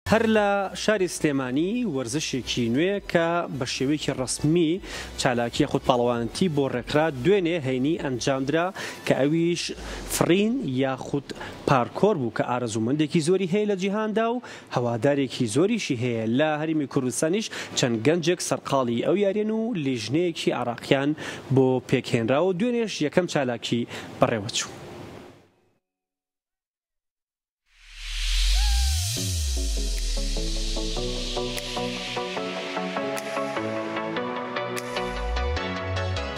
هەر لە شاری سلێمانی وەرزشێکی نوێ کە بە شێوەیەکی ڕسمی چالاکیە خودپاڵەوانەتی بۆ ڕێکرا دوێنێ هەینی ئەنجامدرا کە ئەویش فڕین یاخود پارکۆر بوو کە ئارەزومەندێکی زۆری هەیە لە جیهاندا و هەوادارێکی زۆریشی هەیە لە هەرمی کوردستانیش چەند گەنجێک سەرقاڵی ئەو یاریێن و لیژنەیەکی عراقیان بۆ پێکهێنراوە دوێنێش یەکەم چالاکی بەڕێوەچوو.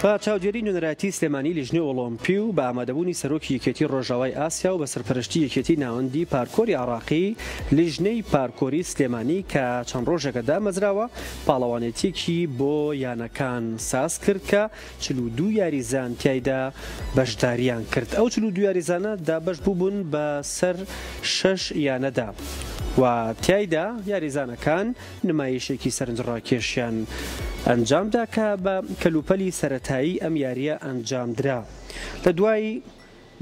بە چاودێری نوێنەرایەتی سلێمانی لیژنەی ئۆلۆمپی و بە ئامادەبوونی سەرۆکی یەکێتی ڕۆژاوای ئاسیا و بە سەرپەرشتی یەکێتی ناوەندی پارکۆری عراقی لیژنەی پارکۆری سلێمانی کە چەند ڕۆژێکە دامەزراوە پاڵەوانێتێکی بۆ یانەکان ساز کرد کە 42 یاریزان تایدا بەشداریان کرد. ئەو 42 یاریزانە دابەش بووبوون بە سەر 6 یانەدا و تایدا یاریزانەکان نمایشێکی سەرنجڕاکێشیان ئەنجامدا کە بە کەلوپەلی سەرەتایی ئەم یاریە ئەنجامدرا. لە دوای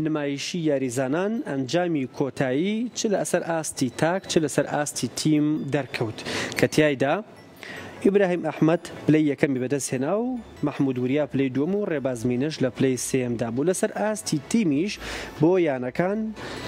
نمایشی یاریزانان ئەنجامی کۆتایی چ لە ئەسەر ئاستی تاک چ لەسەر ئاستی تیم دەرکەوت کە تایدا ئیبراهیم ئەحمەد پلەی یەکەمی بەدەستهێنا و مەحموود وریا پلەی دووەم و ڕێبازمینەش لە پلەی سێمدا بوو. لەسەر ئاستی تیمیش بۆ یانەکان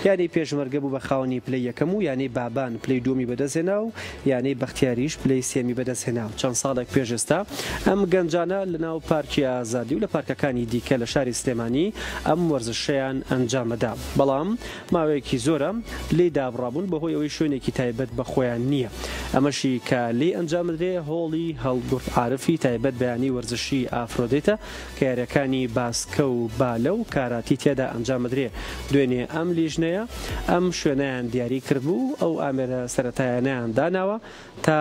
یانەی پێشمەرگە بوو بە خاوەنی پلەی یەکەم و یانەی بابان پلەی دووەمی بەدەستهێنا و یانەی بەختیاریش پلەی سێمی بەدەستهێنا. چەند ساڵێک پێش ئێستا ئەم گەنجانە لەناو پارکی ئازادی و لە پارکەکانی دیکە لە شاری سلێمانی ئەم وەرزشەیان ئەنجامەدا، بەڵام ماوەیەکی زۆرە لێی دابڕابوون بەهۆی ئەوەی شوێنێکی تایبەت بە خۆیان نییە. ئەمەشی کە لێی ئەنجامدرێ هۆڵی هەڵگورت عارفی تایبەت بەیانی وەرزشی ئافرۆدێتە کە یاریەکانی باسکە و بالە و کاراتی تێدا ئەنجامدرێ. دوێنێ ئەم لیژنەیە ئەم شوێنەیان دیاری کردبوو، ئەو ئامێرە سەرەتایانیان داناوە تا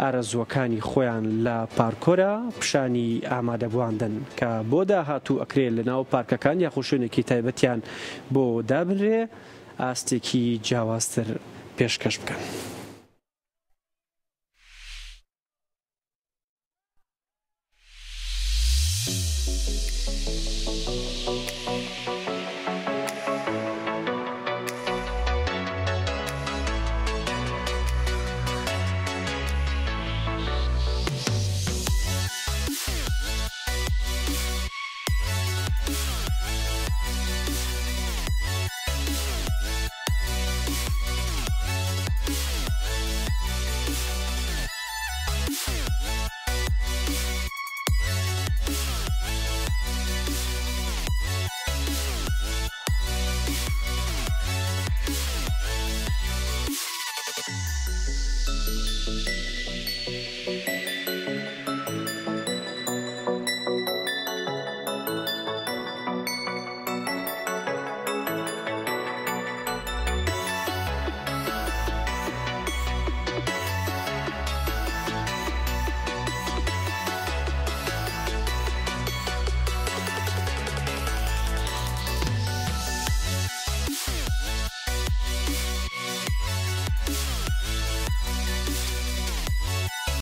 ئارەزوەکانی خۆیان لە پارکۆرە پیشانی ئامادەبواندن کە بۆ داهاتوو ئەکرێ لە ناو پارکەکان یاخو شوێنێکی تایبەتیان بۆ دابنرێ ئاستێکی جیاوازتر پێشکەش بکەن.